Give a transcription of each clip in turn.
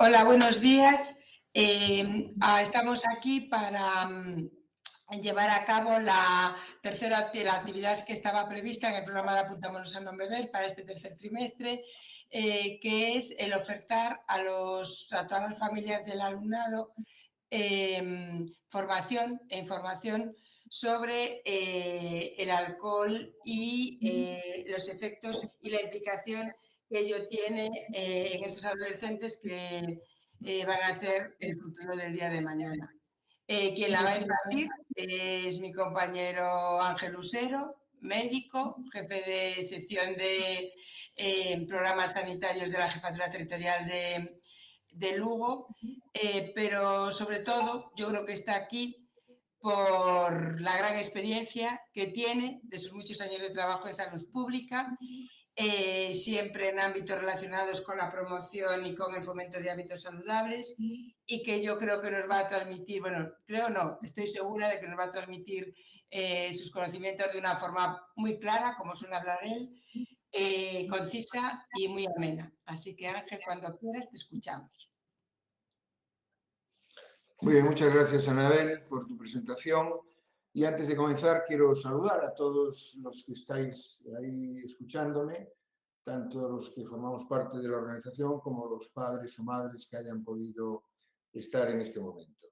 Hola, buenos días. Estamos aquí para llevar a cabo la actividad que estaba prevista en el programa de Apuntámonos a Non Beber para este tercer trimestre, que es el ofertar a todas las familias del alumnado formación e información sobre el alcohol y los efectos y la implicación que ello tiene en estos adolescentes que van a ser el futuro del día de mañana. Quien la va a impartir es mi compañero Ángel Usero, médico, jefe de sección de programas sanitarios de la Jefatura Territorial de Lugo, pero sobre todo yo creo que está aquí por la gran experiencia que tiene de sus muchos años de trabajo en salud pública, siempre en ámbitos relacionados con la promoción y con el fomento de hábitos saludables, y que yo creo que nos va a transmitir, bueno, creo no, estoy segura de que nos va a transmitir sus conocimientos de una forma muy clara, como suele hablar él, concisa y muy amena. Así que Ángel, cuando quieras te escuchamos. Muy bien, muchas gracias, Anabel, por tu presentación. Y antes de comenzar, quiero saludar a todos los que estáis ahí escuchándome, tanto los que formamos parte de la organización como los padres o madres que hayan podido estar en este momento.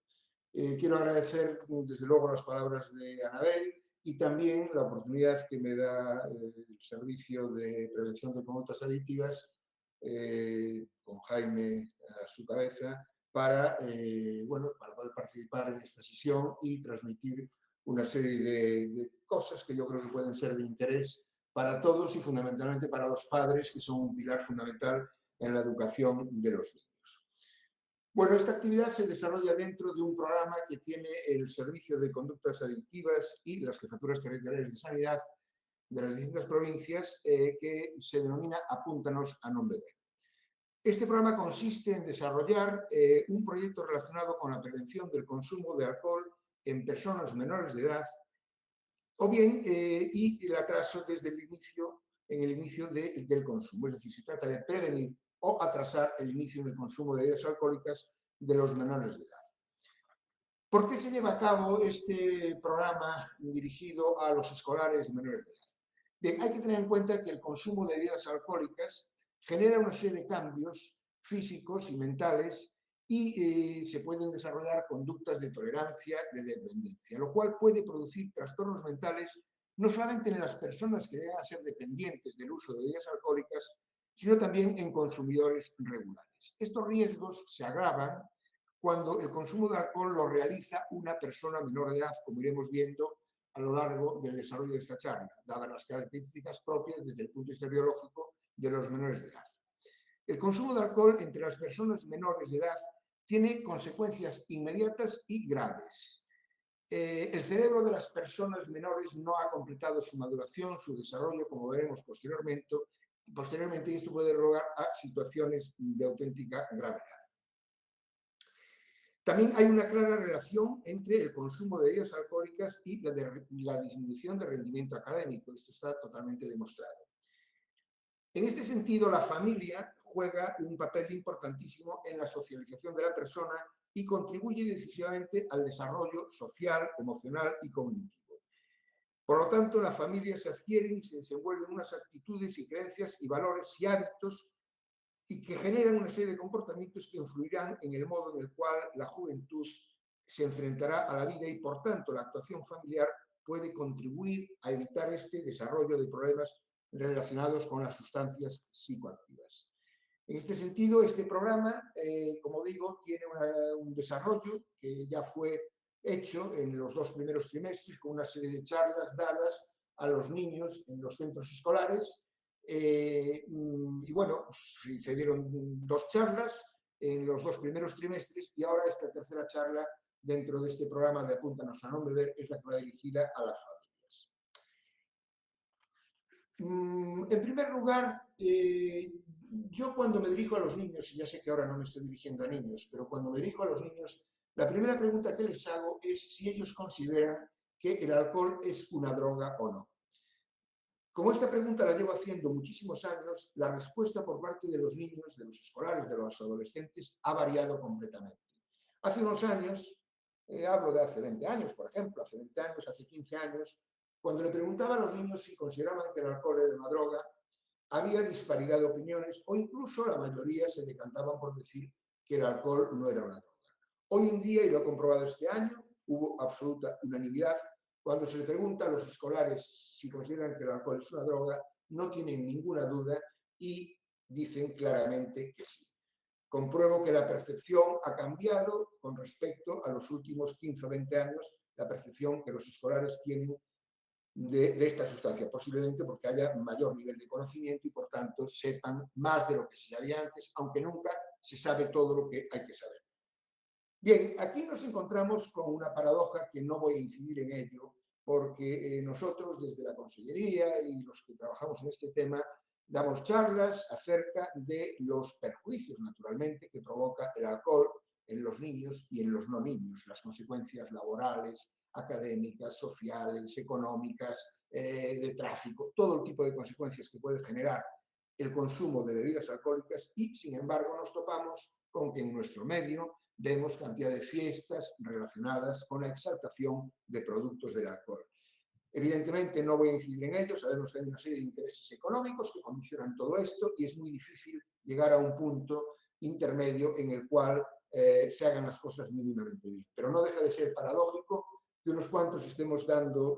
Quiero agradecer, desde luego, las palabras de Anabel y también la oportunidad que me da el Servicio de Prevención de Conductas Adictivas, con Jaime a su cabeza, para poder participar en esta sesión y transmitir una serie de cosas que yo creo que pueden ser de interés para todos y fundamentalmente para los padres, que son un pilar fundamental en la educación de los niños. Bueno, esta actividad se desarrolla dentro de un programa que tiene el Servicio de Conductas Adictivas y las Jefaturas Territoriales de Sanidad de las distintas provincias, que se denomina Apúntanos a Non Beber. Este programa consiste en desarrollar un proyecto relacionado con la prevención del consumo de alcohol en personas menores de edad, o bien y el atraso desde el inicio, del consumo. Es decir, se trata de prevenir o atrasar el inicio del consumo de bebidas alcohólicas de los menores de edad. ¿Por qué se lleva a cabo este programa dirigido a los escolares menores de edad? Bien, hay que tener en cuenta que el consumo de bebidas alcohólicas genera una serie de cambios físicos y mentales y se pueden desarrollar conductas de tolerancia, de dependencia, lo cual puede producir trastornos mentales no solamente en las personas que llegan a ser dependientes del uso de bebidas alcohólicas, sino también en consumidores regulares. Estos riesgos se agravan cuando el consumo de alcohol lo realiza una persona menor de edad, como iremos viendo a lo largo del desarrollo de esta charla, dadas las características propias desde el punto de vista biológico de los menores de edad. El consumo de alcohol entre las personas menores de edad tiene consecuencias inmediatas y graves. El cerebro de las personas menores no ha completado su maduración, su desarrollo, como veremos posteriormente, y esto puede dar lugar a situaciones de auténtica gravedad. También hay una clara relación entre el consumo de bebidas alcohólicas y la disminución de rendimiento académico. Esto está totalmente demostrado. En este sentido, la familia juega un papel importantísimo en la socialización de la persona y contribuye decisivamente al desarrollo social, emocional y cognitivo. Por lo tanto, la familia se adquieren y se desenvuelven unas actitudes y creencias y valores y hábitos y que generan una serie de comportamientos que influirán en el modo en el cual la juventud se enfrentará a la vida y, por tanto, la actuación familiar puede contribuir a evitar este desarrollo de problemas relacionados con las sustancias psicoactivas. En este sentido, este programa, como digo, tiene un desarrollo que ya fue hecho en los 2 primeros trimestres con una serie de charlas dadas a los niños en los centros escolares. Y bueno, se dieron 2 charlas en los 2 primeros trimestres y ahora esta tercera charla dentro de este programa de Apúntanos a Non Beber es la que va dirigida a las familias. En primer lugar, yo cuando me dirijo a los niños, y ya sé que ahora no me estoy dirigiendo a niños, pero cuando me dirijo a los niños, la primera pregunta que les hago es si ellos consideran que el alcohol es una droga o no. Como esta pregunta la llevo haciendo muchísimos años, la respuesta por parte de los niños, de los escolares, de los adolescentes, ha variado completamente. Hace unos años, hablo de hace 20 años, por ejemplo, hace 20 años, hace 15 años, cuando le preguntaba a los niños si consideraban que el alcohol era una droga, había disparidad de opiniones o incluso la mayoría se decantaban por decir que el alcohol no era una droga. Hoy en día, y lo he comprobado este año, hubo absoluta unanimidad. Cuando se le pregunta a los escolares si consideran que el alcohol es una droga, no tienen ninguna duda y dicen claramente que sí. Compruebo que la percepción ha cambiado con respecto a los últimos 15 o 20 años, la percepción que los escolares tienen de esta sustancia, posiblemente porque haya mayor nivel de conocimiento y por tanto sepan más de lo que se sabía antes, aunque nunca se sabe todo lo que hay que saber. Bien, aquí nos encontramos con una paradoja que no voy a incidir en ello, porque nosotros desde la Consellería y los que trabajamos en este tema damos charlas acerca de los perjuicios, naturalmente, que provoca el alcohol en los niños y en los no niños, las consecuencias laborales, académicas, sociales, económicas, de tráfico, todo el tipo de consecuencias que puede generar el consumo de bebidas alcohólicas y, sin embargo, nos topamos con que en nuestro medio vemos cantidad de fiestas relacionadas con la exaltación de productos del alcohol. Evidentemente no voy a incidir en ello, sabemos que hay una serie de intereses económicos que condicionan todo esto y es muy difícil llegar a un punto intermedio en el cual se hagan las cosas mínimamente bien. Pero no deja de ser paradójico que unos cuantos estemos dando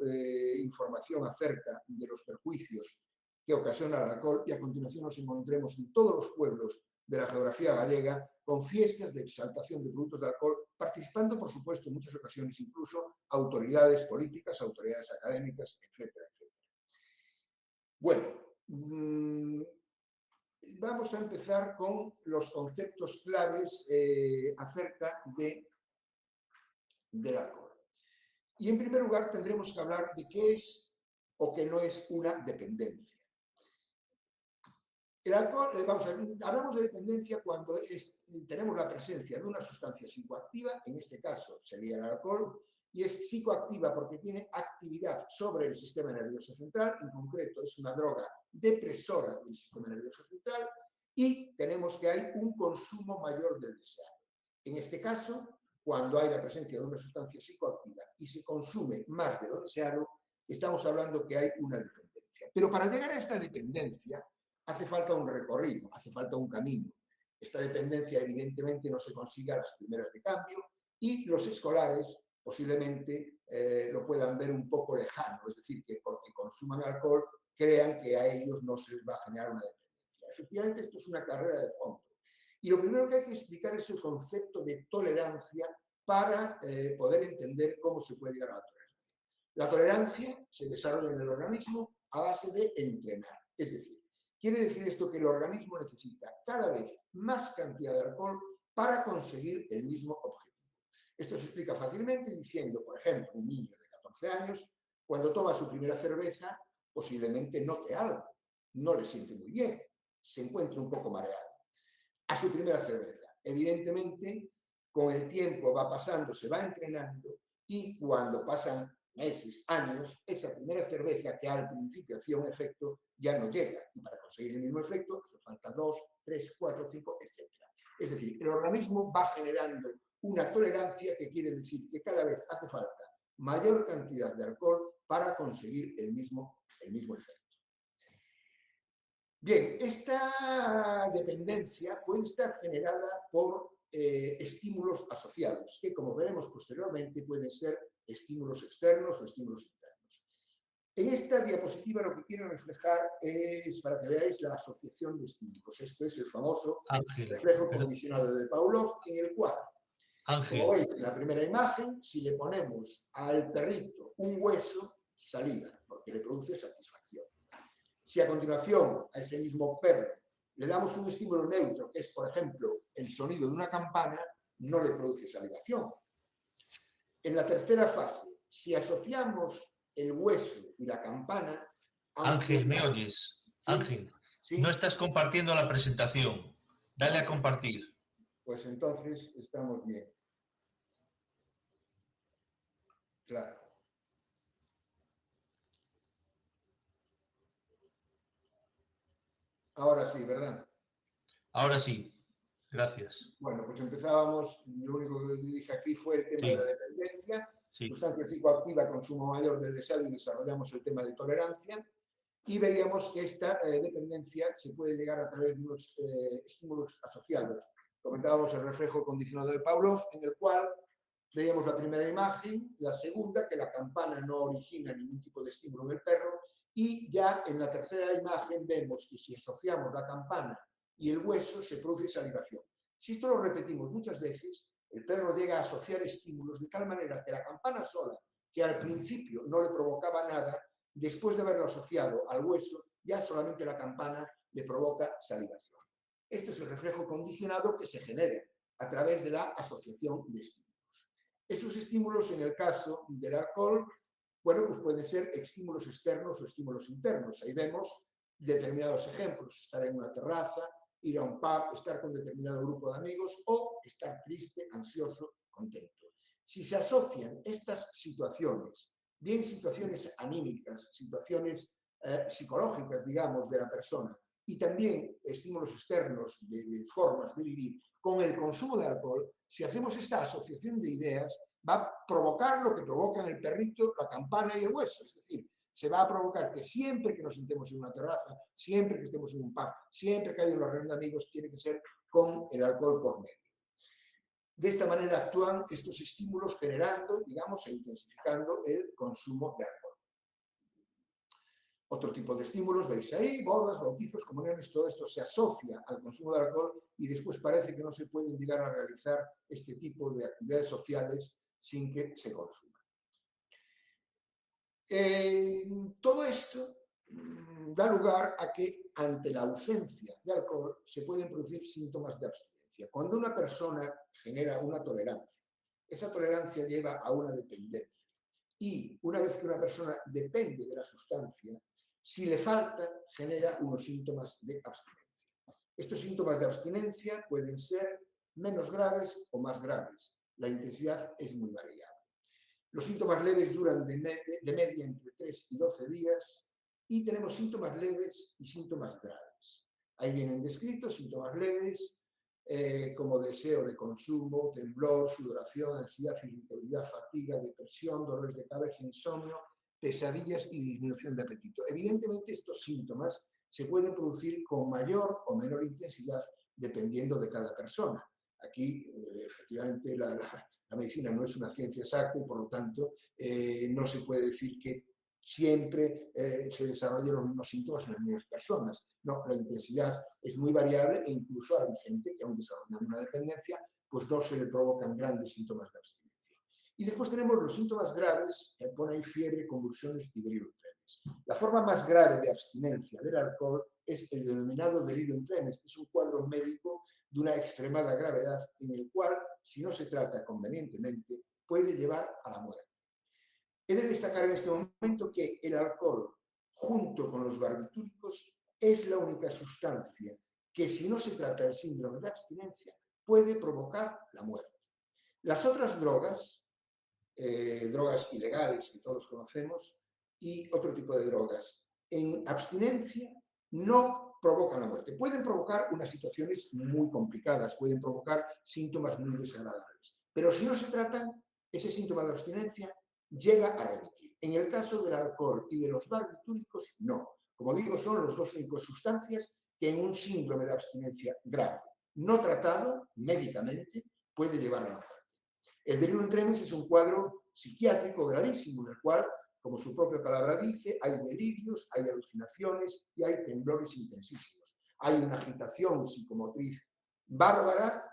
información acerca de los perjuicios que ocasiona el alcohol y a continuación nos encontremos en todos los pueblos de la geografía gallega con fiestas de exaltación de productos de alcohol, participando, por supuesto, en muchas ocasiones incluso autoridades políticas, autoridades académicas, etcétera, etcétera. Bueno, vamos a empezar con los conceptos claves acerca del alcohol. Y en primer lugar tendremos que hablar de qué es o qué no es una dependencia. El alcohol, hablamos de dependencia cuando tenemos la presencia de una sustancia psicoactiva, en este caso sería el alcohol, y es psicoactiva porque tiene actividad sobre el sistema nervioso central, en concreto es una droga depresora del sistema nervioso central, y tenemos que hay un consumo mayor del deseado. En este caso, cuando hay la presencia de una sustancia psicoactiva y se consume más de lo deseado, estamos hablando que hay una dependencia. Pero para llegar a esta dependencia, hace falta un recorrido, hace falta un camino. Esta dependencia evidentemente no se consigue a las primeras de cambio y los escolares posiblemente lo puedan ver un poco lejano, es decir, que porque consuman alcohol crean que a ellos no se les va a generar una dependencia. Efectivamente, esto es una carrera de fondo. Y lo primero que hay que explicar es el concepto de tolerancia para poder entender cómo se puede llegar a la tolerancia. La tolerancia se desarrolla en el organismo a base de entrenar, es decir, quiere decir esto que el organismo necesita cada vez más cantidad de alcohol para conseguir el mismo objetivo. Esto se explica fácilmente diciendo, por ejemplo, un niño de 14 años, cuando toma su primera cerveza, posiblemente note algo, no le siente muy bien, se encuentra un poco mareado. A su primera cerveza. Evidentemente, con el tiempo va pasando, se va entrenando y cuando pasan meses, años, esa primera cerveza que al principio hacía un efecto ya no llega. Y para conseguir el mismo efecto hace falta 2, 3, 4, 5, etc. Es decir, el organismo va generando una tolerancia que quiere decir que cada vez hace falta mayor cantidad de alcohol para conseguir el mismo efecto. Bien, esta dependencia puede estar generada por estímulos asociados, que como veremos posteriormente pueden ser estímulos externos o estímulos internos. En esta diapositiva lo que quiero reflejar es, para que veáis, la asociación de estímulos. Esto es el famoso reflejo condicionado de Pavlov, en el cual, como veis en la primera imagen, si le ponemos al perrito un hueso, saliva, porque le produce satisfacción. Si a continuación a ese mismo perro le damos un estímulo neutro, que es, por ejemplo, el sonido de una campana, no le produce salivación. En la tercera fase, si asociamos el hueso y la campana... Ángel, ¿me oyes? ¿Sí? Ángel, ¿sí? No estás compartiendo la presentación. Dale a compartir. Pues entonces estamos bien. Claro. Ahora sí, ¿verdad? Ahora sí. Gracias. Bueno, pues empezábamos, lo único que dije aquí fue el tema de la dependencia, sustancia psicoactiva, consumo mayor del deseo, y desarrollamos el tema de tolerancia, y veíamos que esta dependencia se puede llegar a través de unos estímulos asociados. Comentábamos el reflejo condicionado de Pavlov, en el cual veíamos la primera imagen, la segunda, que la campana no origina ningún tipo de estímulo en el perro, y ya en la tercera imagen vemos que si asociamos la campana y el hueso se produce salivación. Si esto lo repetimos muchas veces, el perro llega a asociar estímulos de tal manera que la campana sola, que al principio no le provocaba nada, después de haberlo asociado al hueso, ya solamente la campana le provoca salivación. Esto es el reflejo condicionado que se genera a través de la asociación de estímulos. Esos estímulos, en el caso del alcohol, bueno, pues pueden ser estímulos externos o estímulos internos. Ahí vemos determinados ejemplos: estar en una terraza, ir a un pub, estar con determinado grupo de amigos o estar triste, ansioso, contento. Si se asocian estas situaciones, bien situaciones anímicas, situaciones psicológicas, digamos, de la persona, y también estímulos externos de formas de vivir, con el consumo de alcohol, si hacemos esta asociación de ideas, va a provocar lo que provocan el perrito, la campana y el hueso. Es decir, se va a provocar que siempre que nos sentemos en una terraza, siempre que estemos en un pub, siempre que haya una reunión de amigos, tiene que ser con el alcohol por medio. De esta manera actúan estos estímulos generando, digamos, e intensificando el consumo de alcohol. Otro tipo de estímulos, veis ahí, bodas, bautizos, comuniones, todo esto se asocia al consumo de alcohol y después parece que no se pueden llegar a realizar este tipo de actividades sociales sin que se consuma. Todo esto da lugar a que ante la ausencia de alcohol se pueden producir síntomas de abstinencia. Cuando una persona genera una tolerancia, esa tolerancia lleva a una dependencia. Y una vez que una persona depende de la sustancia, si le falta, genera unos síntomas de abstinencia. Estos síntomas de abstinencia pueden ser menos graves o más graves. La intensidad es muy variable. Los síntomas leves duran de media entre 3 y 12 días y tenemos síntomas leves y síntomas graves. Ahí vienen descritos síntomas leves como deseo de consumo, temblor, sudoración, ansiedad, irritabilidad, fatiga, depresión, dolores de cabeza, insomnio, pesadillas y disminución de apetito. Evidentemente, estos síntomas se pueden producir con mayor o menor intensidad dependiendo de cada persona. Aquí, efectivamente, la medicina no es una ciencia exacta y, por lo tanto, no se puede decir que siempre se desarrollen los mismos síntomas en las mismas personas. No, la intensidad es muy variable e incluso hay gente que, aun desarrollando una dependencia, pues no se le provocan grandes síntomas de abstinencia. Y después tenemos los síntomas graves, que pone ahí fiebre, convulsiones y delirium tremens. La forma más grave de abstinencia del alcohol es el denominado delirium tremens, que es un cuadro médico de una extremada gravedad en el cual, si no se trata convenientemente, puede llevar a la muerte. He de destacar en este momento que el alcohol, junto con los barbitúricos, es la única sustancia que, si no se trata del síndrome de abstinencia, puede provocar la muerte. Las otras drogas, drogas ilegales que todos conocemos, y otro tipo de drogas, en abstinencia no provocan la muerte. Pueden provocar unas situaciones muy complicadas, pueden provocar síntomas muy desagradables, pero si no se tratan, ese síntoma de abstinencia llega a remitir. En el caso del alcohol y de los barbitúricos, no. Como digo, son las dos únicas sustancias que en un síndrome de abstinencia grave, no tratado médicamente, puede llevar a la muerte. El delirium tremens es un cuadro psiquiátrico gravísimo, en el cual, como su propia palabra dice, hay delirios, hay alucinaciones y hay temblores intensísimos. Hay una agitación psicomotriz bárbara,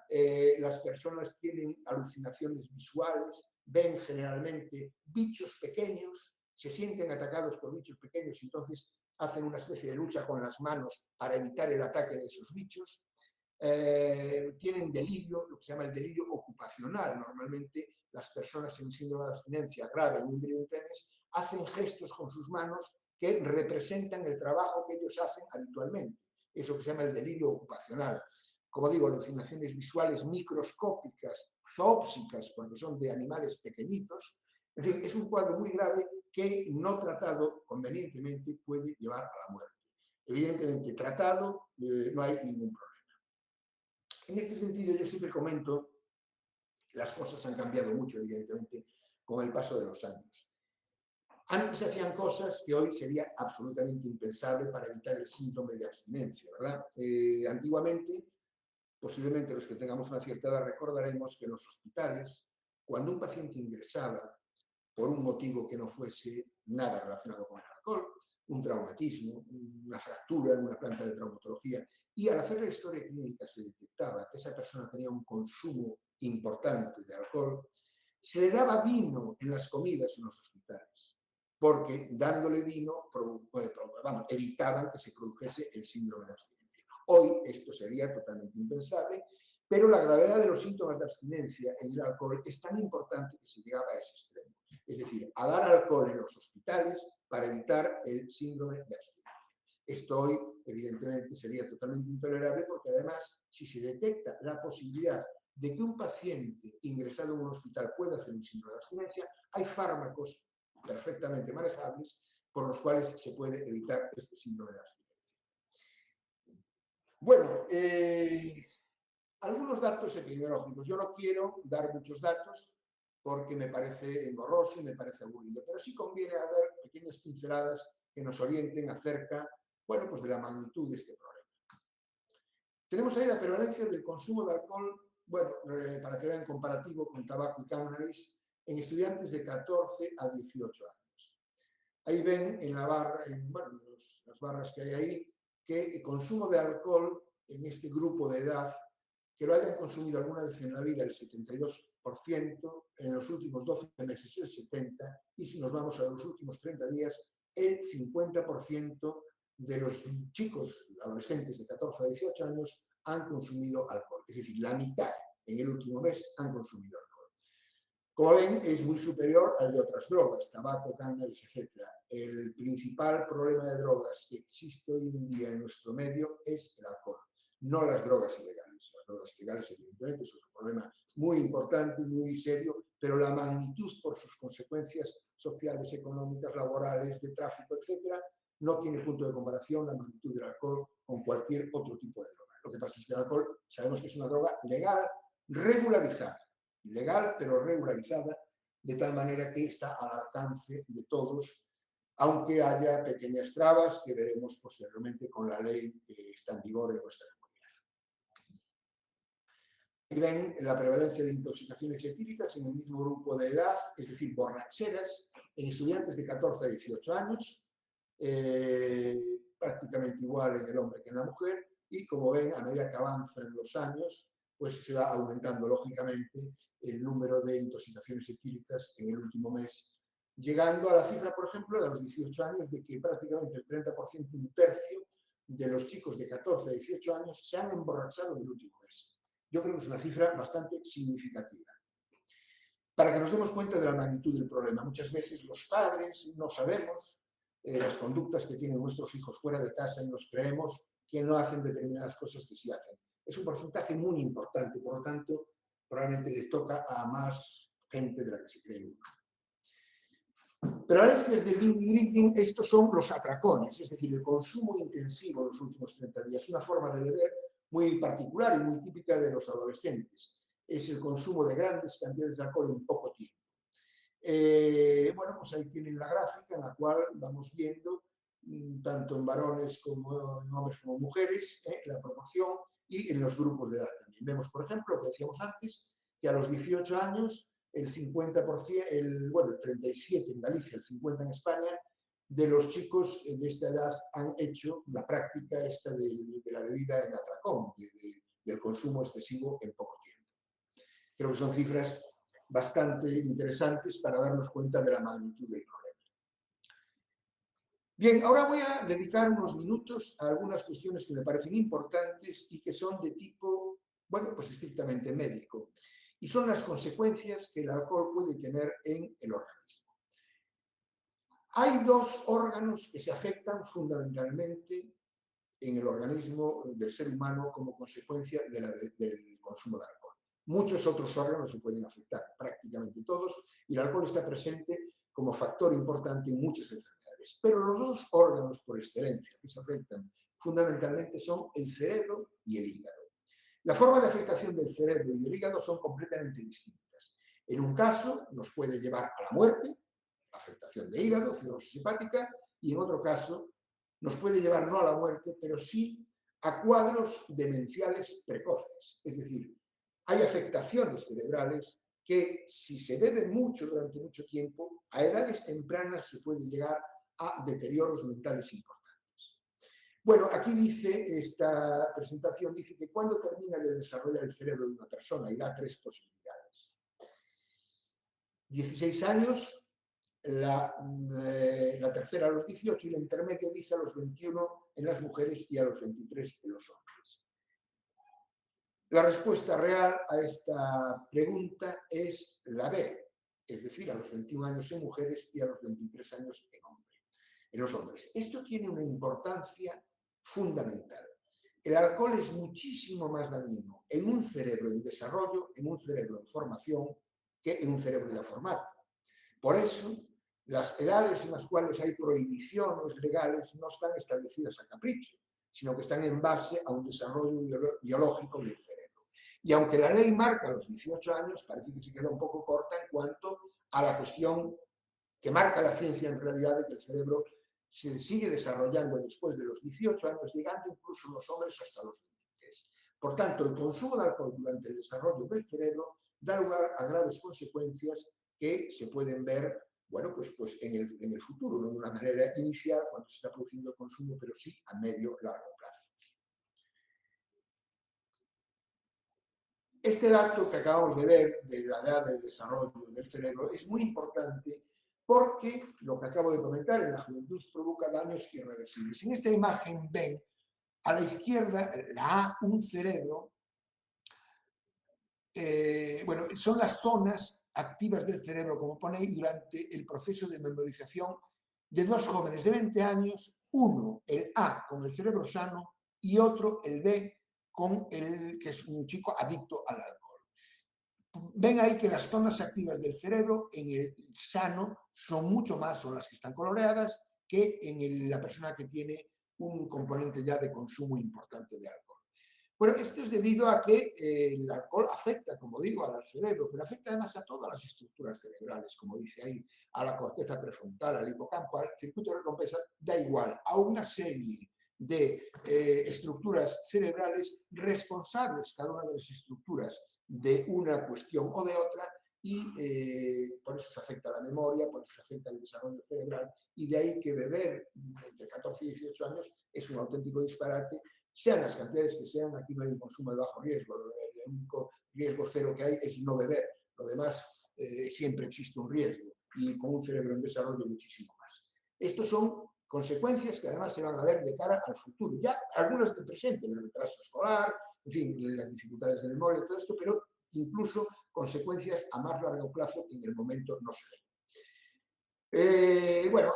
las personas tienen alucinaciones visuales, ven generalmente bichos pequeños, se sienten atacados por bichos pequeños y entonces hacen una especie de lucha con las manos para evitar el ataque de esos bichos. Tienen delirio, lo que se llama el delirio ocupacional. Normalmente las personas en síndrome de abstinencia grave, en un delirium tremens, hacen gestos con sus manos que representan el trabajo que ellos hacen habitualmente. Es lo que se llama el delirio ocupacional. Como digo, alucinaciones visuales microscópicas, zoopsicas, porque son de animales pequeñitos. En fin, es un cuadro muy grave que, no tratado convenientemente, puede llevar a la muerte. evidentemente tratado, no hay ningún problema. En este sentido, yo siempre comento que las cosas han cambiado mucho, evidentemente, con el paso de los años. Antes se hacían cosas que hoy sería absolutamente impensable para evitar el síndrome de abstinencia, ¿verdad? Antiguamente, posiblemente los que tengamos una cierta edad recordaremos que en los hospitales, cuando un paciente ingresaba por un motivo que no fuese nada relacionado con el alcohol, un traumatismo, una fractura en una planta de traumatología, y al hacer la historia clínica se detectaba que esa persona tenía un consumo importante de alcohol, se le daba vino en las comidas en los hospitales, porque dándole vino evitaban que se produjese el síndrome de abstinencia. Hoy esto sería totalmente impensable, pero la gravedad de los síntomas de abstinencia en el alcohol es tan importante que se llegaba a ese extremo. Es decir, a dar alcohol en los hospitales para evitar el síndrome de abstinencia. Esto hoy, evidentemente, sería totalmente intolerable porque además, si se detecta la posibilidad de que un paciente ingresado en un hospital pueda hacer un síndrome de abstinencia, hay fármacos perfectamente manejables por los cuales se puede evitar este síndrome de abstinencia. Bueno, algunos datos epidemiológicos. Yo no quiero dar muchos datos porque me parece engorroso y me parece aburrido, pero sí conviene haber pequeñas pinceladas que nos orienten acerca, bueno, pues de la magnitud de este problema. Tenemos ahí la prevalencia del consumo de alcohol, bueno, para que vean comparativo con tabaco y cannabis, en estudiantes de 14 a 18 años. Ahí ven en la barra, bueno, las barras que hay ahí, que el consumo de alcohol en este grupo de edad, que lo hayan consumido alguna vez en la vida el 72%, en los últimos 12 meses el 70%, y si nos vamos a los últimos 30 días, el 50% de los chicos adolescentes de 14 a 18 años han consumido alcohol. Es decir, la mitad en el último mes han consumido alcohol. Como ven, es muy superior al de otras drogas, tabaco, cannabis, etc. El principal problema de drogas que existe hoy en día en nuestro medio es el alcohol, no las drogas ilegales. Las drogas ilegales, evidentemente, es otro problema muy importante y muy serio, pero la magnitud por sus consecuencias sociales, económicas, laborales, de tráfico, etc., no tiene punto de comparación la magnitud del alcohol con cualquier otro tipo de droga. Lo que pasa es que el alcohol sabemos que es una droga legal, regularizada. Legal, pero regularizada, de tal manera que está al alcance de todos, aunque haya pequeñas trabas que veremos posteriormente con la ley que está en vigor en nuestra comunidad. Y ven la prevalencia de intoxicaciones etílicas en el mismo grupo de edad, es decir, borracheras, en estudiantes de 14 a 18 años, prácticamente igual en el hombre que en la mujer, y como ven, a medida que avanzan los años, pues se va aumentando lógicamente el número de intoxicaciones etílicas en el último mes, llegando a la cifra, por ejemplo, de los 18 años, de que prácticamente el 30%, un tercio, de los chicos de 14 a 18 años se han emborrachado en el último mes. Yo creo que es una cifra bastante significativa. Para que nos demos cuenta de la magnitud del problema, muchas veces los padres no sabemos las conductas que tienen nuestros hijos fuera de casa y nos creemos que no hacen determinadas cosas que sí hacen. Es un porcentaje muy importante, por lo tanto, probablemente les toca a más gente de la que se cree uno. Prevalencias del binge drinking, estos son los atracones, es decir, el consumo intensivo en los últimos 30 días, una forma de beber muy particular y muy típica de los adolescentes. Es el consumo de grandes cantidades de alcohol en poco tiempo. Bueno, pues ahí tienen la gráfica en la cual vamos viendo, tanto en varones como en hombres como mujeres, la proporción y en los grupos de edad también. Vemos, por ejemplo, lo que decíamos antes, que a los 18 años el 50%, el 37% en Galicia, el 50% en España, de los chicos de esta edad han hecho la práctica esta de la bebida en atracón, del consumo excesivo en poco tiempo. Creo que son cifras bastante interesantes para darnos cuenta de la magnitud del problema. Bien, ahora voy a dedicar unos minutos a algunas cuestiones que me parecen importantes y que son de tipo, bueno, pues estrictamente médico. Y son las consecuencias que el alcohol puede tener en el organismo. Hay dos órganos que se afectan fundamentalmente en el organismo del ser humano como consecuencia del consumo de alcohol. Muchos otros órganos se pueden afectar, prácticamente todos, y el alcohol está presente como factor importante en muchas enfermedades. múltiples. Pero los dos órganos por excelencia que se afectan fundamentalmente son el cerebro y el hígado. La forma de afectación del cerebro y del hígado son completamente distintas. En un caso nos puede llevar a la muerte, afectación de hígado, cirrosis hepática, y en otro caso nos puede llevar no a la muerte, pero sí a cuadros demenciales precoces. Es decir, hay afectaciones cerebrales que si se bebe mucho durante mucho tiempo, a edades tempranas se puede llegar a deterioros mentales importantes. Bueno, aquí dice, esta presentación dice que cuando termina de desarrollar el cerebro de una persona, y da 3 posibilidades. 16 años, la tercera a los 18 y la intermedia dice a los 21 en las mujeres y a los 23 en los hombres. La respuesta real a esta pregunta es la B, es decir, a los 21 años en mujeres y a los 23 años en los hombres. Esto tiene una importancia fundamental. El alcohol es muchísimo más dañino en un cerebro en desarrollo, en un cerebro en formación, que en un cerebro ya formado. Por eso, las edades en las cuales hay prohibiciones legales no están establecidas a capricho, sino que están en base a un desarrollo biológico del cerebro. Y aunque la ley marca los 18 años, parece que se queda un poco corta en cuanto a la cuestión que marca la ciencia en realidad de que el cerebro se sigue desarrollando después de los 18 años, llegando incluso los hombres hasta los 23. Por tanto, el consumo de alcohol durante el desarrollo del cerebro da lugar a graves consecuencias que se pueden ver, bueno, pues en el futuro, no de una manera inicial cuando se está produciendo el consumo, pero sí a medio largo plazo. Este dato que acabamos de ver de la edad del desarrollo del cerebro es muy importante porque lo que acabo de comentar en la juventud provoca daños irreversibles. En esta imagen ven a la izquierda un cerebro, bueno, son las zonas activas del cerebro, como pone ahí, durante el proceso de memorización de 2 jóvenes de 20 años, uno, el A, con el cerebro sano, y otro, el B, que es un chico adicto al alcohol. Ven ahí que las zonas activas del cerebro en el sano son mucho más, son las que están coloreadas, que en la persona que tiene un componente ya de consumo importante de alcohol. Bueno, esto es debido a que el alcohol afecta, como digo, al cerebro, pero afecta además a todas las estructuras cerebrales, como dice ahí, a la corteza prefrontal, al hipocampo, al circuito de recompensa, da igual, a una serie de estructuras cerebrales responsables, cada una de las estructuras, de una cuestión o de otra, y por eso se afecta la memoria, por eso se afecta el desarrollo cerebral, y de ahí que beber entre 14 y 18 años es un auténtico disparate, sean las cantidades que sean. Aquí no hay un consumo de bajo riesgo, el único riesgo cero que hay es no beber, lo demás siempre existe un riesgo, y con un cerebro en desarrollo muchísimo más. Estos son consecuencias que además se van a ver de cara al futuro, ya algunas del presente, el retraso escolar, en fin, las dificultades de memoria, todo esto, pero incluso consecuencias a más largo plazo que en el momento no se ven. Bueno,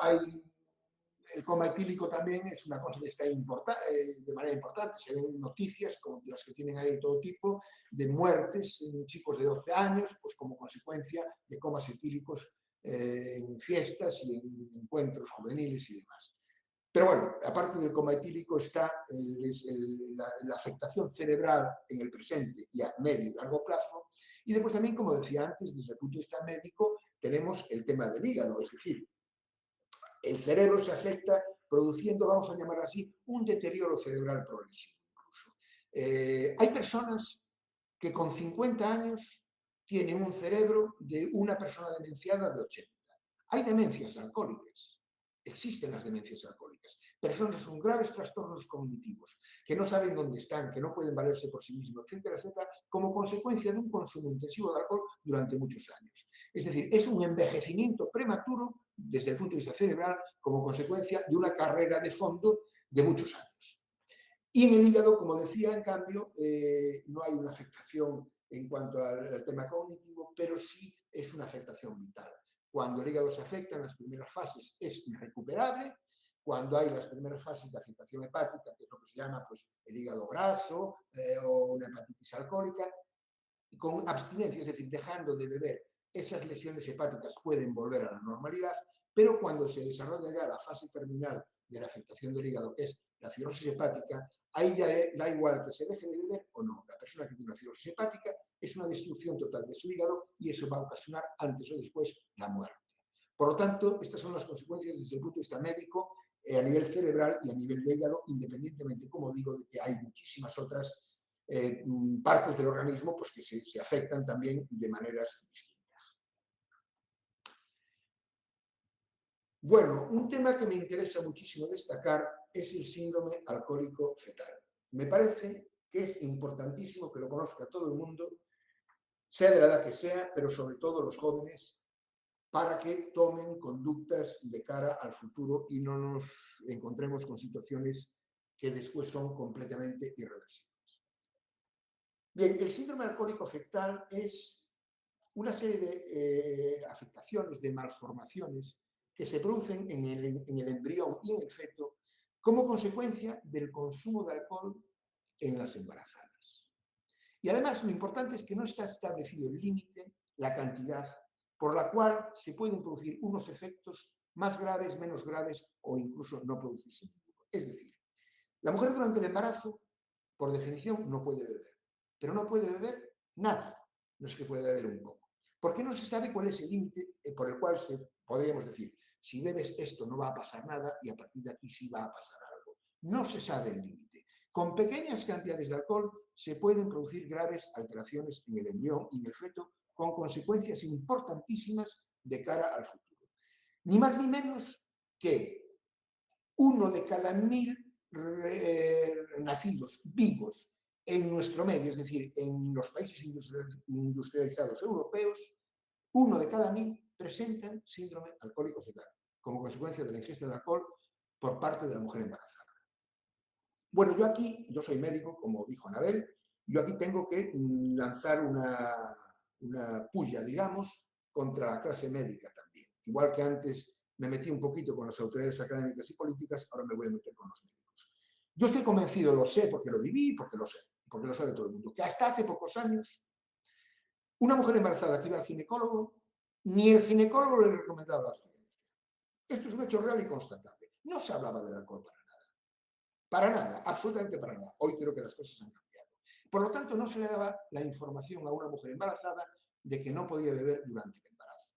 el coma etílico también es una cosa que está de manera importante. Se ven noticias como las que tienen ahí de todo tipo, de muertes en chicos de 12 años, pues como consecuencia de comas etílicos en fiestas y en encuentros juveniles y demás. Pero bueno, aparte del coma etílico está la afectación cerebral en el presente y a medio y largo plazo. Y después también, como decía antes, desde el punto de vista médico, tenemos el tema del hígado, es decir, el cerebro se afecta produciendo, vamos a llamar así, un deterioro cerebral progresivo incluso. Hay personas que con 50 años tienen un cerebro de una persona demenciada de 80. Hay demencias alcohólicas. Existen las demencias alcohólicas. Personas con graves trastornos cognitivos, que no saben dónde están, que no pueden valerse por sí mismos, etcétera, etcétera, como consecuencia de un consumo intensivo de alcohol durante muchos años. Es decir, es un envejecimiento prematuro desde el punto de vista cerebral como consecuencia de una carrera de fondo de muchos años. Y en el hígado, como decía, en cambio, no hay una afectación en cuanto al tema cognitivo, pero sí es una afectación vital. Cuando el hígado se afecta en las primeras fases es irrecuperable. Cuando hay las primeras fases de afectación hepática, que es lo que se llama pues, el hígado graso o una hepatitis alcohólica, con abstinencia, es decir, dejando de beber, esas lesiones hepáticas pueden volver a la normalidad, pero cuando se desarrolla ya la fase terminal de la afectación del hígado, que es la cirrosis hepática, ahí ya da igual que se deje de beber o no. La persona que tiene una cirrosis hepática es una destrucción total de su hígado y eso va a ocasionar antes o después la muerte. Por lo tanto, estas son las consecuencias desde el punto de vista médico a nivel cerebral y a nivel de hígado, independientemente, como digo, de que hay muchísimas otras partes del organismo pues, que se afectan también de maneras distintas. Bueno, un tema que me interesa muchísimo destacar es el síndrome alcohólico fetal. Me parece que es importantísimo que lo conozca todo el mundo, sea de la edad que sea, pero sobre todo los jóvenes, para que tomen conductas de cara al futuro y no nos encontremos con situaciones que después son completamente irreversibles. Bien, el síndrome alcohólico fetal es una serie de afectaciones, de malformaciones que se producen en el embrión y en el feto como consecuencia del consumo de alcohol en las embarazadas. Y además lo importante es que no está establecido el límite, la cantidad, por la cual se pueden producir unos efectos más graves, menos graves o incluso no producirse ninguno. Es decir, la mujer durante el embarazo, por definición, no puede beber, pero no puede beber nada, no es que pueda beber un poco. Porque no se sabe cuál es el límite por el cual podríamos decir, si bebes esto no va a pasar nada y a partir de aquí sí va a pasar algo. No se sabe el límite. Con pequeñas cantidades de alcohol se pueden producir graves alteraciones en el embrión y en el feto con consecuencias importantísimas de cara al futuro. Ni más ni menos que 1 de cada 1000 nacidos vivos en nuestro medio, es decir, en los países industrializados europeos, 1 de cada 1000 presentan síndrome alcohólico fetal, como consecuencia de la ingesta de alcohol por parte de la mujer embarazada. Bueno, yo soy médico, como dijo Anabel, yo aquí tengo que lanzar una puya, digamos, contra la clase médica también. Igual que antes me metí un poquito con las autoridades académicas y políticas, ahora me voy a meter con los médicos. Yo estoy convencido, lo sé porque lo viví, porque lo sé, porque lo sabe todo el mundo, que hasta hace pocos años, una mujer embarazada que iba al ginecólogo, ni el ginecólogo le recomendaba la abstinencia. Esto es un hecho real y constatable. No se hablaba del alcohol para nada. Para nada, absolutamente para nada. Hoy creo que las cosas han cambiado. Por lo tanto, no se le daba la información a una mujer embarazada de que no podía beber durante el embarazo.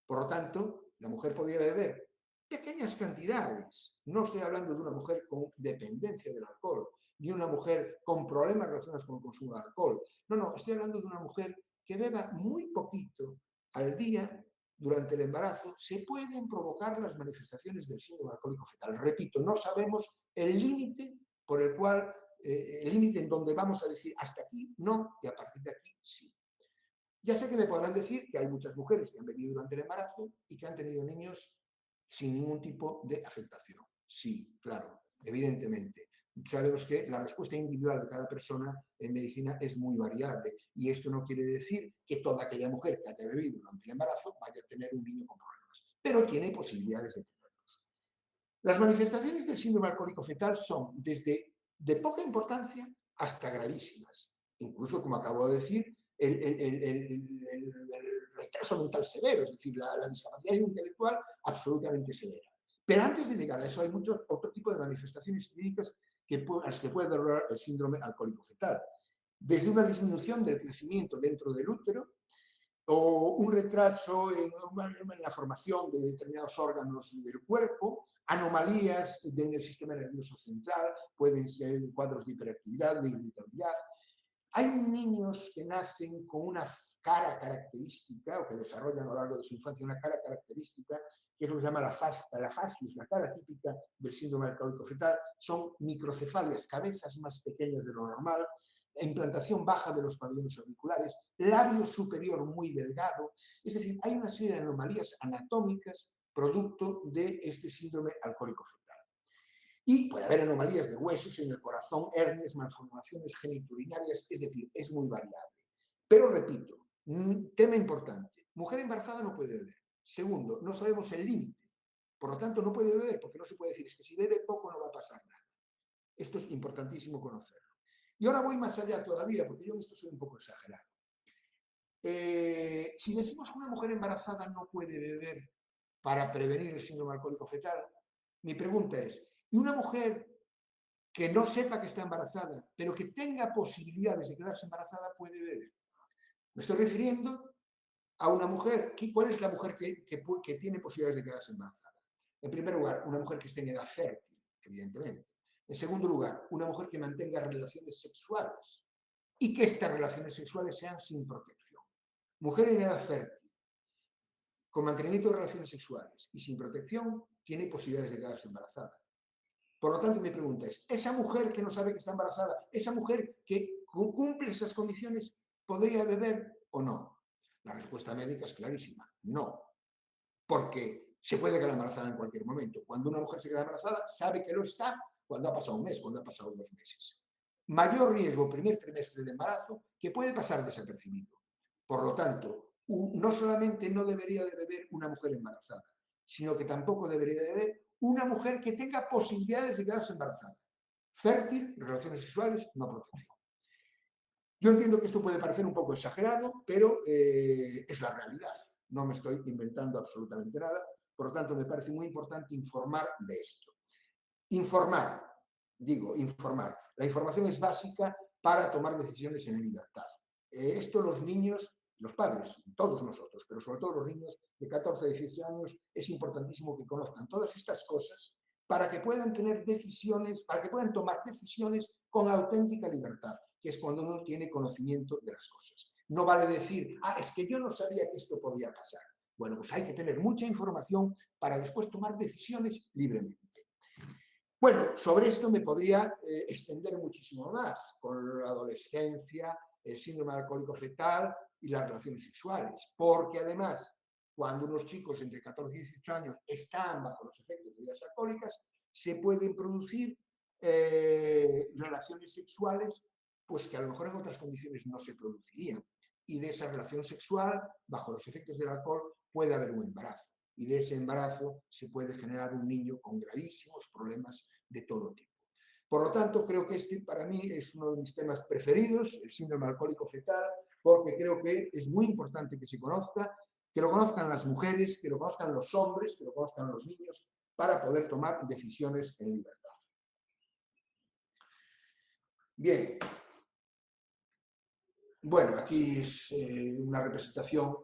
Por lo tanto, la mujer podía beber pequeñas cantidades. No estoy hablando de una mujer con dependencia del alcohol, ni una mujer con problemas relacionados con el consumo de alcohol. No, estoy hablando de una mujer que beba muy poquito al día durante el embarazo. Se pueden provocar las manifestaciones del síndrome alcohólico fetal. Repito, no sabemos el límite por el cual, el límite en donde vamos a decir hasta aquí no y a partir de aquí sí. Ya sé que me podrán decir que hay muchas mujeres que han bebido durante el embarazo y que han tenido niños sin ningún tipo de afectación. Sí, claro, evidentemente. Sabemos que la respuesta individual de cada persona en medicina es muy variable y esto no quiere decir que toda aquella mujer que haya bebido durante el embarazo vaya a tener un niño con problemas, pero tiene posibilidades de tenerlos. Las manifestaciones del síndrome alcohólico fetal son desde de poca importancia hasta gravísimas. Incluso, como acabo de decir, el retraso mental severo, es decir, la discapacidad intelectual absolutamente severa. Pero antes de llegar a eso hay otro tipo de manifestaciones clínicas a las que puede dar el síndrome alcohólico fetal. Desde una disminución del crecimiento dentro del útero, o un retraso en la formación de determinados órganos del cuerpo, anomalías en el sistema nervioso central, pueden ser cuadros de hiperactividad, de irritabilidad. Hay niños que nacen con una cara característica o que desarrollan a lo largo de su infancia una cara característica, que es lo que se llama la facies, la cara típica del síndrome alcohólico fetal. Son microcefalias, cabezas más pequeñas de lo normal, implantación baja de los pabellones auriculares, labio superior muy delgado. Es decir, hay una serie de anomalías anatómicas producto de este síndrome alcohólico fetal. Y puede haber anomalías de huesos en el corazón, hernias, malformaciones geniturinarias, es decir, es muy variable. Pero repito, tema importante, mujer embarazada no puede beber. Segundo, no sabemos el límite. Por lo tanto, no puede beber porque no se puede decir, es que si bebe poco no va a pasar nada. Esto es importantísimo conocerlo. Y ahora voy más allá todavía, porque yo en esto soy un poco exagerado. Si decimos que una mujer embarazada no puede beber para prevenir el síndrome alcohólico fetal. Mi pregunta es, ¿y una mujer que no sepa que está embarazada, pero que tenga posibilidades de quedarse embarazada, puede beber? Me estoy refiriendo a una mujer. ¿Cuál es la mujer que tiene posibilidades de quedarse embarazada? En primer lugar, una mujer que esté en edad fértil, evidentemente. En segundo lugar, una mujer que mantenga relaciones sexuales y que estas relaciones sexuales sean sin protección. Mujer en edad fértil, con mantenimiento de relaciones sexuales y sin protección, tiene posibilidades de quedarse embarazada. Por lo tanto, mi pregunta es, ¿esa mujer que no sabe que está embarazada, esa mujer que cumple esas condiciones, podría beber o no? La respuesta médica es clarísima, no. Porque se puede quedar embarazada en cualquier momento. Cuando una mujer se queda embarazada, sabe que lo está cuando ha pasado un mes, cuando ha pasado 2 meses. Mayor riesgo primer trimestre de embarazo, que puede pasar desapercibido. Por lo tanto, no solamente no debería de beber una mujer embarazada, sino que tampoco debería de beber una mujer que tenga posibilidades de quedarse embarazada. Fértil, relaciones sexuales, no protección. Yo entiendo que esto puede parecer un poco exagerado, pero es la realidad. No me estoy inventando absolutamente nada. Por lo tanto, me parece muy importante informar de esto. Informar. La información es básica para tomar decisiones en libertad. Esto los niños, los padres, todos nosotros, pero sobre todo los niños de 14 a 18 años, es importantísimo que conozcan todas estas cosas para que puedan tener decisiones, para que puedan tomar decisiones con auténtica libertad, que es cuando uno tiene conocimiento de las cosas. No vale decir, es que yo no sabía que esto podía pasar. Bueno, pues hay que tener mucha información para después tomar decisiones libremente. Bueno, sobre esto me podría extender muchísimo más, con la adolescencia, el síndrome alcohólico fetal y las relaciones sexuales, porque además, cuando unos chicos entre 14 y 18 años están bajo los efectos de bebidas alcohólicas, se pueden producir relaciones sexuales pues que a lo mejor en otras condiciones no se producirían. Y de esa relación sexual, bajo los efectos del alcohol, puede haber un embarazo. Y de ese embarazo se puede generar un niño con gravísimos problemas de todo tipo. Por lo tanto, creo que este para mí es uno de mis temas preferidos, el síndrome alcohólico fetal, porque creo que es muy importante que se conozca, que lo conozcan las mujeres, que lo conozcan los hombres, que lo conozcan los niños, para poder tomar decisiones en libertad. Bien. Bueno, aquí es una representación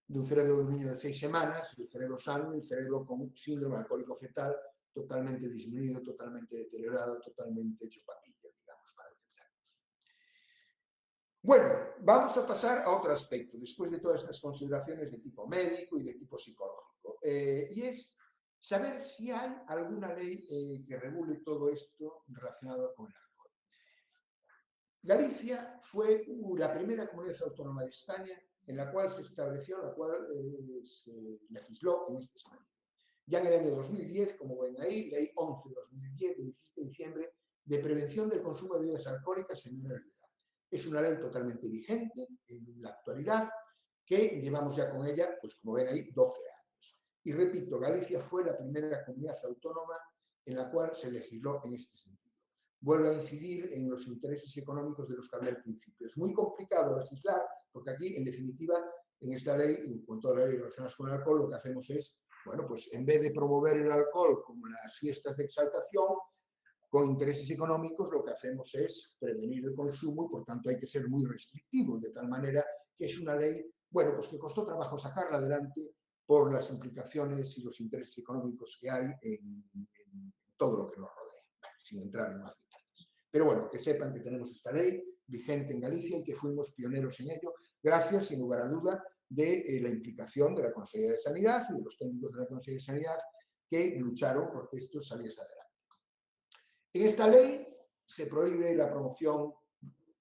de un cerebro de un niño de 6 semanas, el cerebro sano y el cerebro con síndrome alcohólico fetal, totalmente disminuido, totalmente deteriorado, totalmente hecho papilla, digamos, para entendernos. Bueno, vamos a pasar a otro aspecto, después de todas estas consideraciones de tipo médico y de tipo psicológico, y es saber si hay alguna ley que regule todo esto relacionado con el alcohol. Galicia fue la primera comunidad autónoma de España en la cual se estableció, en la cual se legisló en este sentido. Ya en el año 2010, como ven ahí, Ley 11/2010, de 17 de diciembre, de prevención del consumo de bebidas alcohólicas en menores de edad. Es una ley totalmente vigente en la actualidad, que llevamos ya con ella, pues como ven ahí, 12 años. Y repito, Galicia fue la primera comunidad autónoma en la cual se legisló en este sentido. Vuelve a incidir en los intereses económicos de los que hablé al principio. Es muy complicado legislar, porque aquí, en definitiva, en esta ley, en cuanto a las leyes relacionadas con el alcohol, lo que hacemos es, bueno, pues en vez de promover el alcohol como las fiestas de exaltación, con intereses económicos, lo que hacemos es prevenir el consumo y, por tanto, hay que ser muy restrictivos, de tal manera que es una ley, bueno, pues que costó trabajo sacarla adelante por las implicaciones y los intereses económicos que hay en todo lo que nos rodea, sin entrar en más detalles. Pero bueno, que sepan que tenemos esta ley vigente en Galicia y que fuimos pioneros en ello, gracias, sin lugar a duda, de la implicación de la Consejería de Sanidad y de los técnicos de la Consejería de Sanidad que lucharon porque esto saliese adelante. En esta ley se prohíbe la promoción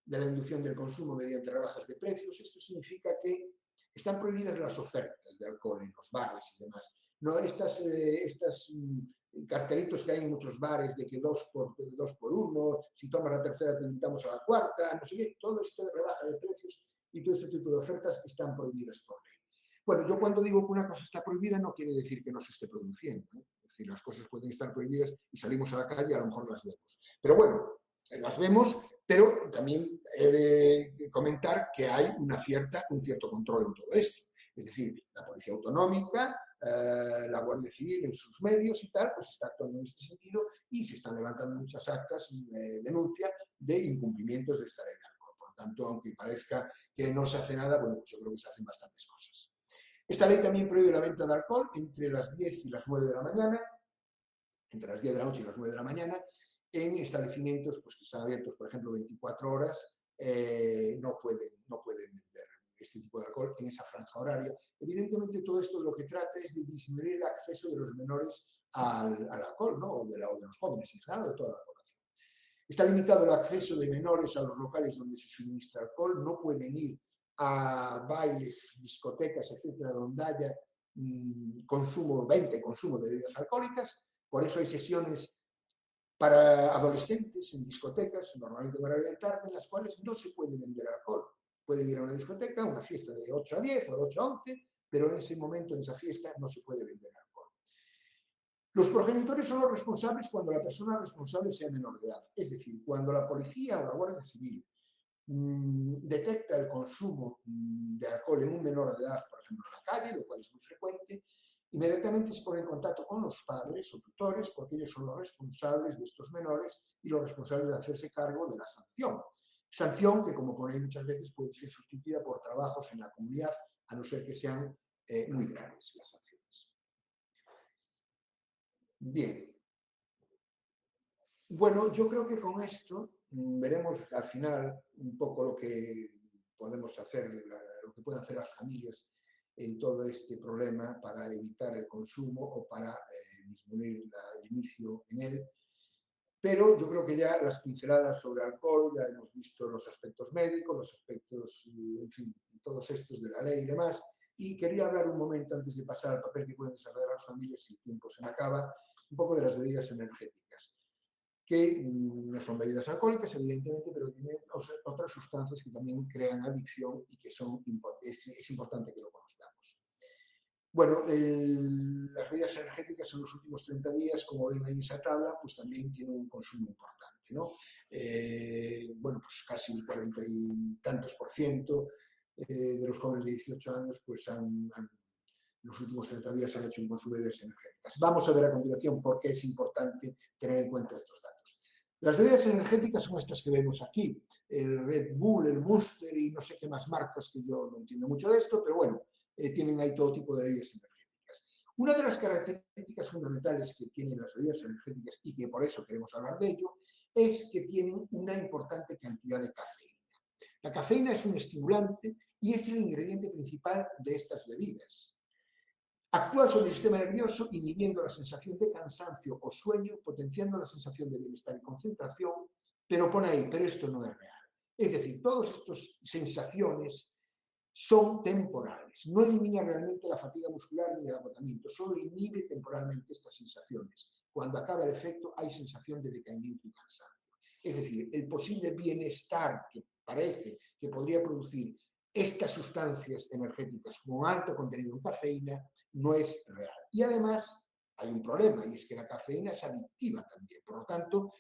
de la inducción del consumo mediante rebajas de precios. Esto significa que están prohibidas las ofertas de alcohol en los bares y demás. No, estas cartelitos que hay en muchos bares de que 2 por 1, si tomas la tercera te invitamos a la cuarta, no sé qué, todo esto de rebaja de precios y todo este tipo de ofertas están prohibidas por ley. Bueno, yo cuando digo que una cosa está prohibida no quiere decir que no se esté produciendo, ¿eh? Es decir, las cosas pueden estar prohibidas y salimos a la calle y a lo mejor las vemos. Pero bueno, las vemos, pero también he de comentar que hay un cierto control en todo esto. Es decir, la Policía Autonómica la Guardia Civil en sus medios y tal, pues está actuando en este sentido y se están levantando muchas actas de denuncia de incumplimientos de esta ley de alcohol. Por lo tanto, aunque parezca que no se hace nada, bueno, pues yo creo que se hacen bastantes cosas. Esta ley también prohíbe la venta de alcohol entre las 10 y las 9 de la mañana, entre las 10 de la noche y las 9 de la mañana, en establecimientos pues, que están abiertos, por ejemplo, 24 horas, no pueden vender este tipo de alcohol en esa franja horaria. Evidentemente, todo esto lo que trata es de disminuir el acceso de los menores al alcohol, ¿no? o de los jóvenes en general, o de toda la población. Está limitado el acceso de menores a los locales donde se suministra alcohol, no pueden ir a bailes, discotecas, etcétera, donde haya venta y consumo de bebidas alcohólicas. Por eso hay sesiones para adolescentes en discotecas, normalmente en horario de tarde, en las cuales no se puede vender alcohol. Pueden ir a una discoteca, una fiesta de 8 a 10 o de 8 a 11, pero en ese momento, en esa fiesta, no se puede vender alcohol. Los progenitores son los responsables cuando la persona responsable sea menor de edad. Es decir, cuando la policía o la Guardia Civil detecta el consumo de alcohol en un menor de edad, por ejemplo, en la calle, lo cual es muy frecuente, inmediatamente se pone en contacto con los padres o tutores, porque ellos son los responsables de estos menores y los responsables de hacerse cargo de la sanción. Sanción que, como ponéis muchas veces, puede ser sustituida por trabajos en la comunidad, a no ser que sean muy graves las sanciones. Bien. Bueno, yo creo que con esto veremos al final un poco lo que podemos hacer, lo que pueden hacer las familias en todo este problema para evitar el consumo o para disminuir el inicio en él. Pero yo creo que ya las pinceladas sobre alcohol, ya hemos visto los aspectos médicos, los aspectos, en fin, todos estos de la ley y demás. Y quería hablar un momento, antes de pasar al papel que pueden desarrollar las familias, si el tiempo se me acaba, un poco de las bebidas energéticas, que no son bebidas alcohólicas, evidentemente, pero tienen otras sustancias que también crean adicción y que es importante que lo conozcamos. Bueno, las bebidas energéticas en los últimos 30 días, como ven ahí en esa tabla, pues también tienen un consumo importante, ¿no? Bueno, pues casi el 40 y tantos % de los jóvenes de 18 años, pues en los últimos 30 días han hecho un consumo de bebidas energéticas. Vamos a ver a continuación por qué es importante tener en cuenta estos datos. Las bebidas energéticas son estas que vemos aquí, el Red Bull, el Monster y no sé qué más marcas, que yo no entiendo mucho de esto, pero bueno, tienen ahí todo tipo de bebidas energéticas. Una de las características fundamentales que tienen las bebidas energéticas, y que por eso queremos hablar de ello, es que tienen una importante cantidad de cafeína. La cafeína es un estimulante y es el ingrediente principal de estas bebidas. Actúa sobre el sistema nervioso, inhibiendo la sensación de cansancio o sueño, potenciando la sensación de bienestar y concentración, pero pone ahí, pero esto no es real. Es decir, todas estas sensaciones son temporales. No elimina realmente la fatiga muscular ni el agotamiento, solo inhibe temporalmente estas sensaciones. Cuando acaba el efecto hay sensación de decaimiento y cansancio. Es decir, el posible bienestar que parece que podría producir estas sustancias energéticas con alto contenido en cafeína no es real. Y además hay un problema, y es que la cafeína es adictiva también. Por lo tanto,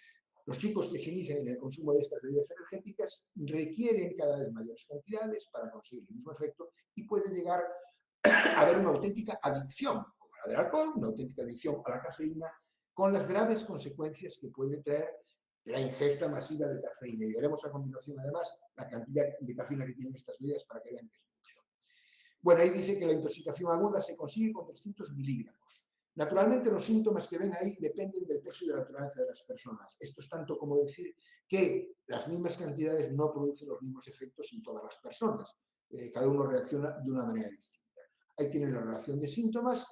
los chicos que se inician en el consumo de estas bebidas energéticas requieren cada vez mayores cantidades para conseguir el mismo efecto y puede llegar a haber una auténtica adicción, como la del alcohol, una auténtica adicción a la cafeína, con las graves consecuencias que puede traer la ingesta masiva de cafeína. Y veremos a continuación, además, la cantidad de cafeína que tienen estas bebidas para que vean que es mucho. Bueno, ahí dice que la intoxicación aguda se consigue con 300 miligramos. Naturalmente, los síntomas que ven ahí dependen del peso y de la tolerancia de las personas. Esto es tanto como decir que las mismas cantidades no producen los mismos efectos en todas las personas. Cada uno reacciona de una manera distinta. Ahí tienen la relación de síntomas,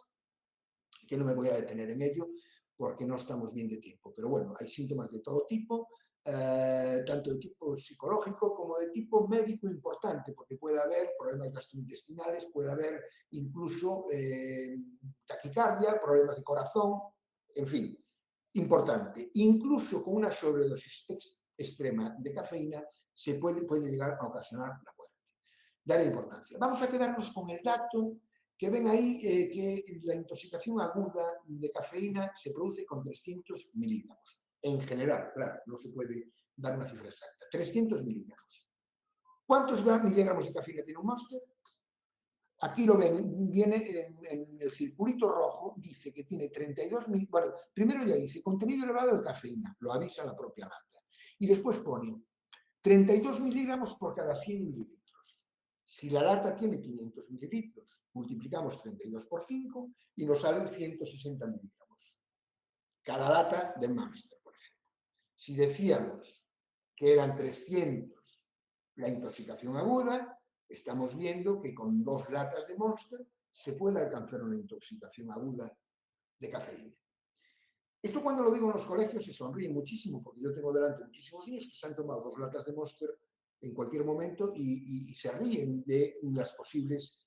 que no me voy a detener en ello porque no estamos bien de tiempo. Pero bueno, hay síntomas de todo tipo, tanto de tipo psicológico como de tipo médico importante, porque puede haber problemas gastrointestinales, puede haber incluso taquicardia, problemas de corazón, en fin, importante. Incluso con una sobredosis extrema de cafeína se puede llegar a ocasionar la muerte. Daré importancia. Vamos a quedarnos con el dato que ven ahí, que la intoxicación aguda de cafeína se produce con 300 miligramos. En general, claro, no se puede dar una cifra exacta. 300 miligramos. ¿Cuántos miligramos de cafeína tiene un Monster? Aquí lo ven, viene en el circulito rojo, dice que tiene 32 mil, bueno, primero ya dice contenido elevado de cafeína, lo avisa la propia lata. Y después pone 32 miligramos por cada 100 mililitros. Si la lata tiene 500 mililitros, multiplicamos 32 por 5 y nos salen 160 miligramos. Cada lata de Monster, por ejemplo. Si decíamos que eran 300 la intoxicación aguda, estamos viendo que con 2 latas de Monster se puede alcanzar una intoxicación aguda de cafeína. Esto cuando lo digo en los colegios se sonríe muchísimo, porque yo tengo delante muchísimos niños que se han tomado 2 latas de Monster en cualquier momento y se ríen de las posibles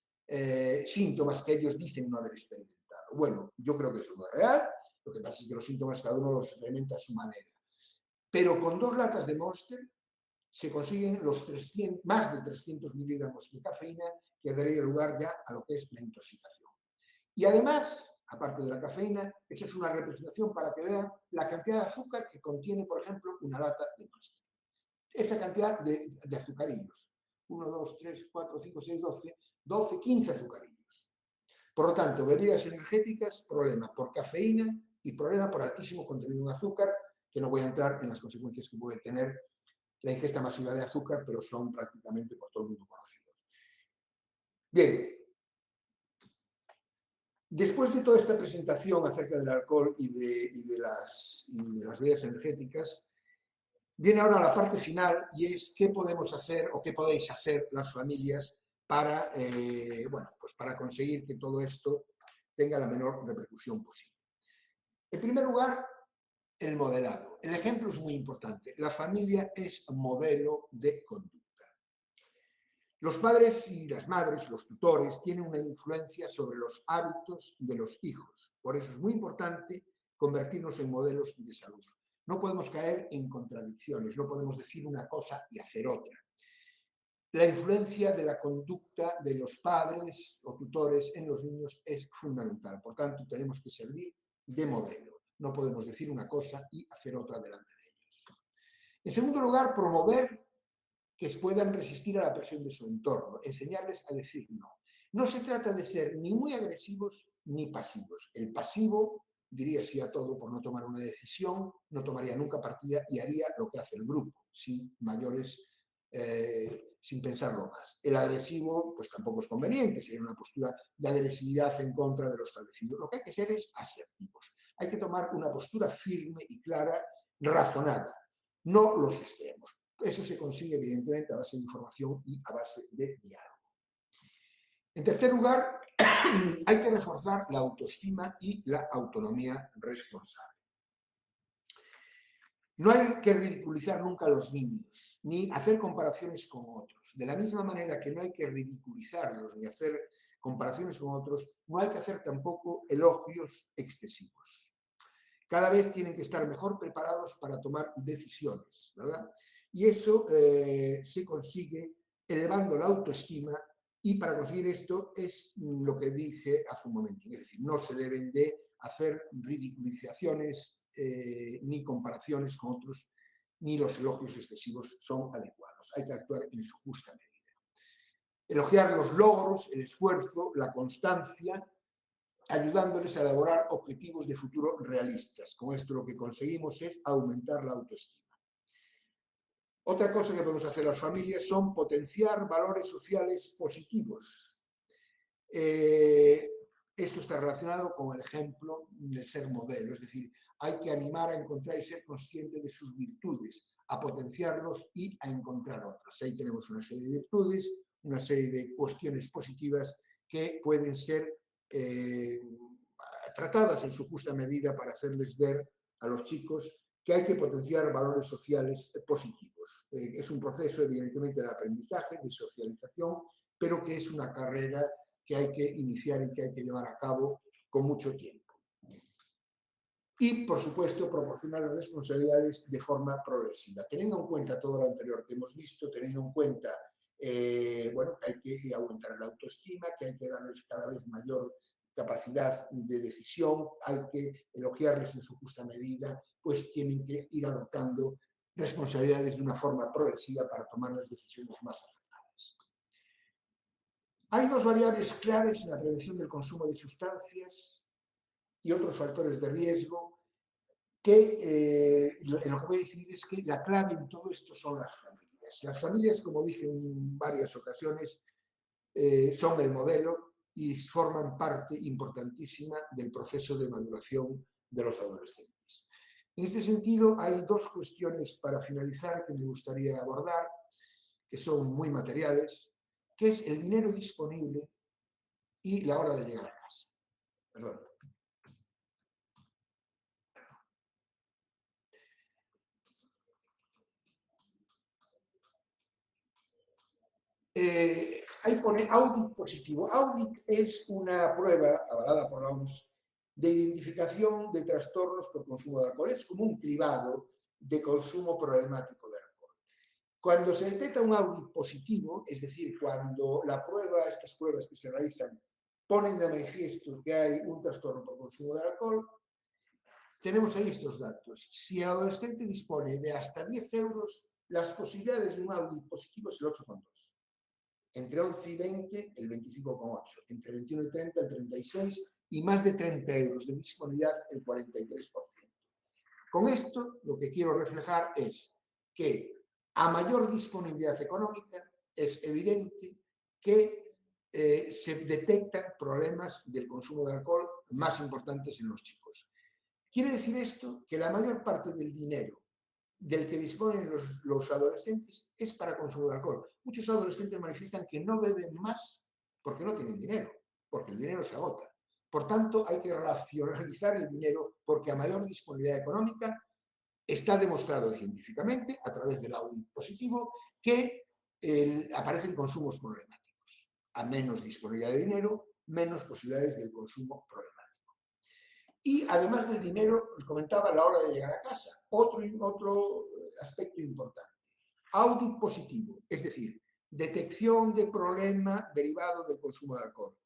síntomas que ellos dicen no haber experimentado. Bueno, yo creo que eso no es real, lo que pasa es que los síntomas cada uno los experimenta a su manera. Pero con 2 latas de Monster se consiguen los más de 300 miligramos de cafeína que daría lugar ya a lo que es la intoxicación. Y además, aparte de la cafeína, esa es una representación para que vean la cantidad de azúcar que contiene, por ejemplo, una lata de Monster. Esa cantidad de azucarillos. 1, 2, 3, 4, 5, 6, 12, 15 azucarillos. Por lo tanto, bebidas energéticas, problema por cafeína y problema por altísimo contenido en azúcar, que no voy a entrar en las consecuencias que puede tener la ingesta masiva de azúcar, pero son prácticamente por todo el mundo conocidos. Bien, después de toda esta presentación acerca del alcohol y de las bebidas energéticas, viene ahora la parte final y es qué podemos hacer o qué podéis hacer las familias para, pues para conseguir que todo esto tenga la menor repercusión posible. En primer lugar, el modelado. El ejemplo es muy importante. La familia es modelo de conducta. Los padres y las madres, los tutores, tienen una influencia sobre los hábitos de los hijos. Por eso es muy importante convertirnos en modelos de salud. No podemos caer en contradicciones, no podemos decir una cosa y hacer otra. La influencia de la conducta de los padres o tutores en los niños es fundamental. Por tanto, tenemos que servir de modelo. No podemos decir una cosa y hacer otra delante de ellos. En segundo lugar, promover que puedan resistir a la presión de su entorno, enseñarles a decir no. No se trata de ser ni muy agresivos ni pasivos. El pasivo diría sí a todo por no tomar una decisión, no tomaría nunca partida y haría lo que hace el grupo, sin mayores, sin pensarlo más. El agresivo, pues tampoco es conveniente, sería una postura de agresividad en contra de lo establecido. Lo que hay que ser es asertivos. Hay que tomar una postura firme y clara, razonada, no los extremos. Eso se consigue, evidentemente, a base de información y a base de diálogo. En tercer lugar, hay que reforzar la autoestima y la autonomía responsable. No hay que ridiculizar nunca a los niños, ni hacer comparaciones con otros. De la misma manera que no hay que ridiculizarlos ni hacer comparaciones con otros, no hay que hacer tampoco elogios excesivos. Cada vez tienen que estar mejor preparados para tomar decisiones, ¿verdad? Y eso se consigue elevando la autoestima y para conseguir esto es lo que dije hace un momento. Es decir, no se deben de hacer ridiculizaciones ni comparaciones con otros, ni los elogios excesivos son adecuados. Hay que actuar en su justa medida. Elogiar los logros, el esfuerzo, la constancia, ayudándoles a elaborar objetivos de futuro realistas. Con esto lo que conseguimos es aumentar la autoestima. Otra cosa que podemos hacer las familias son potenciar valores sociales positivos. Esto está relacionado con el ejemplo del ser modelo, es decir, hay que animar a encontrar y ser consciente de sus virtudes, a potenciarlos y a encontrar otras. Ahí tenemos una serie de virtudes, una serie de cuestiones positivas que pueden ser tratadas en su justa medida para hacerles ver a los chicos que hay que potenciar valores sociales positivos. Es un proceso, evidentemente, de aprendizaje, de socialización, pero que es una carrera que hay que iniciar y que hay que llevar a cabo con mucho tiempo. Y, por supuesto, proporcionar las responsabilidades de forma progresiva, teniendo en cuenta todo lo anterior que hemos visto, teniendo en cuenta bueno, que hay que aumentar la autoestima, que hay que darles cada vez mayor capacidad de decisión, hay que elogiarles en su justa medida, pues tienen que ir adoptando responsabilidades de una forma progresiva para tomar las decisiones más acertadas. Hay dos variables claves en la prevención del consumo de sustancias y otros factores de riesgo que en lo que voy a decir es que la clave en todo esto son las familias. Las familias, como dije en varias ocasiones, son el modelo y forman parte importantísima del proceso de maduración de los adolescentes. En este sentido, hay dos cuestiones para finalizar que me gustaría abordar, que son muy materiales, que es el dinero disponible y la hora de llegar a casa. Perdón. Ahí pone audit positivo. Audit es una prueba avalada por la OMS de identificación de trastornos por consumo de alcohol. Es como un cribado de consumo problemático de alcohol. Cuando se detecta un audit positivo, es decir, cuando estas pruebas que se realizan ponen de manifiesto que hay un trastorno por consumo de alcohol, tenemos ahí estos datos. Si el adolescente dispone de hasta 10 euros, las posibilidades de un audit positivo es el 8,2. Entre 11 y 20, el 25,8. Entre 21 y 30, el 36. Y más de 30 euros de disponibilidad, el 43%. Con esto, lo que quiero reflejar es que a mayor disponibilidad económica, es evidente que se detectan problemas del consumo de alcohol más importantes en los chicos. Quiere decir esto que la mayor parte del dinero del que disponen los adolescentes es para consumo de alcohol. Muchos adolescentes manifiestan que no beben más porque no tienen dinero, porque el dinero se agota. Por tanto, hay que racionalizar el dinero porque a mayor disponibilidad económica está demostrado científicamente, a través del audit positivo, que aparecen consumos problemáticos. A menos disponibilidad de dinero, menos posibilidades del consumo problemático. Y además del dinero, os comentaba la hora de llegar a casa. Otro aspecto importante. Audit positivo, es decir, detección de problema derivado del consumo de alcohol.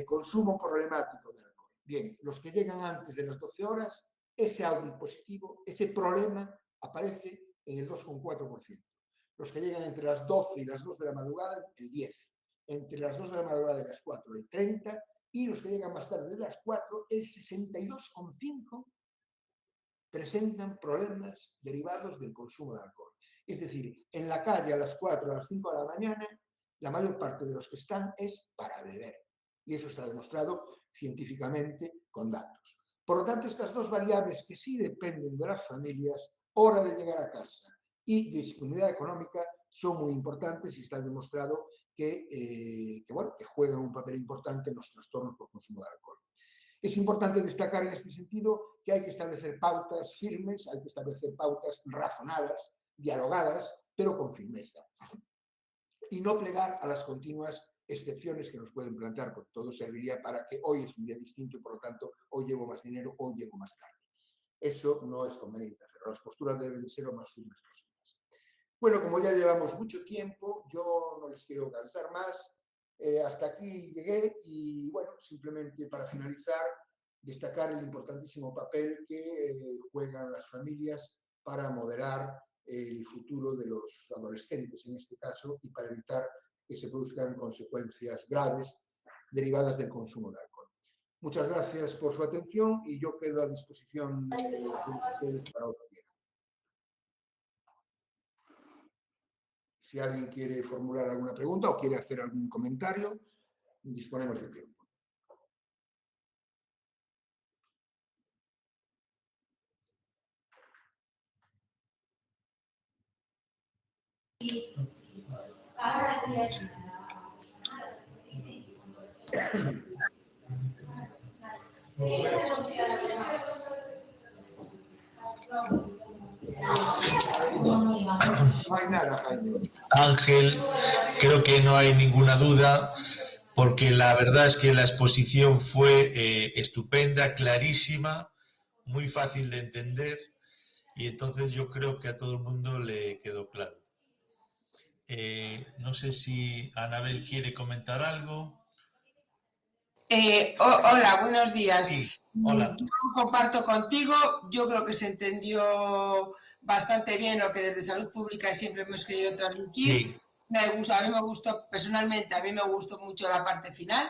Consumo problemático de alcohol. Bien, los que llegan antes de las 12 horas, ese audit positivo, ese problema aparece en el 2,4%. Los que llegan entre las 12 y las 2 de la madrugada, el 10%. Entre las 2 de la madrugada y las 4, el 30%. Y los que llegan más tarde de las 4, el 62,5% presentan problemas derivados del consumo de alcohol. Es decir, en la calle a las 4, a las 5 de la mañana, la mayor parte de los que están es para beber. Y eso está demostrado científicamente con datos. Por lo tanto, estas dos variables que sí dependen de las familias, hora de llegar a casa y disponibilidad económica, son muy importantes y está demostrado que juegan un papel importante en los trastornos por consumo de alcohol. Es importante destacar en este sentido que hay que establecer pautas firmes, hay que establecer pautas razonadas, dialogadas, pero con firmeza. Y no plegar a las continuas excepciones que nos pueden plantear, porque todo serviría para que hoy es un día distinto y por lo tanto hoy llevo más dinero, hoy llevo más tarde. Eso no es conveniente hacerlo. Las posturas deben ser lo más firmes posibles. Bueno, como ya llevamos mucho tiempo, yo no les quiero cansar más. Hasta aquí llegué y, bueno, simplemente para finalizar, destacar el importantísimo papel que juegan las familias para moderar el futuro de los adolescentes, en este caso, y para evitar que se produzcan consecuencias graves derivadas del consumo de alcohol. Muchas gracias por su atención y yo quedo a disposición de ustedes para otro día. Si alguien quiere formular alguna pregunta o quiere hacer algún comentario, disponemos de tiempo. No hay nada, Jaime. Ángel, creo que no hay ninguna duda, porque la verdad es que la exposición fue estupenda, clarísima, muy fácil de entender, y entonces yo creo que a todo el mundo le quedó claro. No sé si Anabel quiere comentar algo. Hola, buenos días. Sí, hola. Yo comparto contigo, yo creo que se entendió bastante bien lo que desde Salud Pública siempre hemos querido transmitir. Sí. A mí me gustó, personalmente, a mí me gustó mucho la parte final.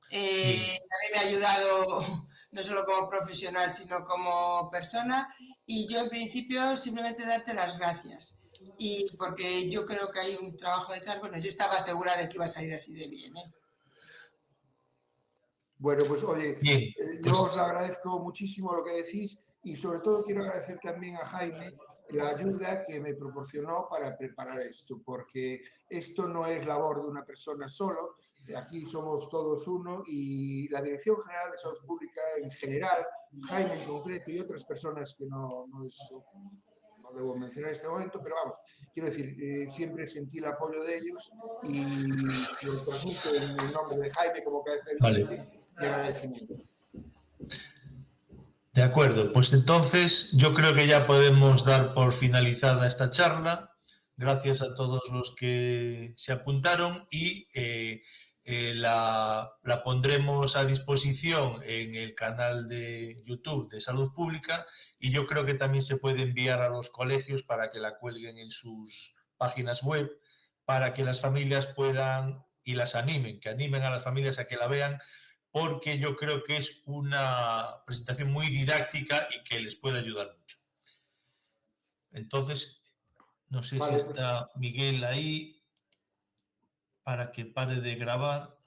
Sí. También me ha ayudado no solo como profesional, sino como persona. Y yo, en principio, simplemente darte las gracias. Y porque yo creo que hay un trabajo detrás. Bueno, yo estaba segura de que iba a salir así de bien, ¿eh? Bueno, pues oye, Bien, yo pues os agradezco muchísimo lo que decís y sobre todo quiero agradecer también a Jaime la ayuda que me proporcionó para preparar esto, porque esto no es labor de una persona solo, aquí somos todos uno y la Dirección General de Salud Pública en general, Jaime en concreto y otras personas que no debo mencionar en este momento, pero vamos, quiero decir, siempre sentí el apoyo de ellos y lo transmito en el nombre de Jaime como cabeza de vale. visita mi agradecimiento. De acuerdo, pues entonces yo creo que ya podemos dar por finalizada esta charla. Gracias a todos los que se apuntaron y la pondremos a disposición en el canal de YouTube de Salud Pública y yo creo que también se puede enviar a los colegios para que la cuelguen en sus páginas web para que las familias puedan y las animen, que animen a las familias a que la vean porque yo creo que es una presentación muy didáctica y que les puede ayudar mucho. Entonces, no sé si Vale, pues está Miguel ahí para que pare de grabar.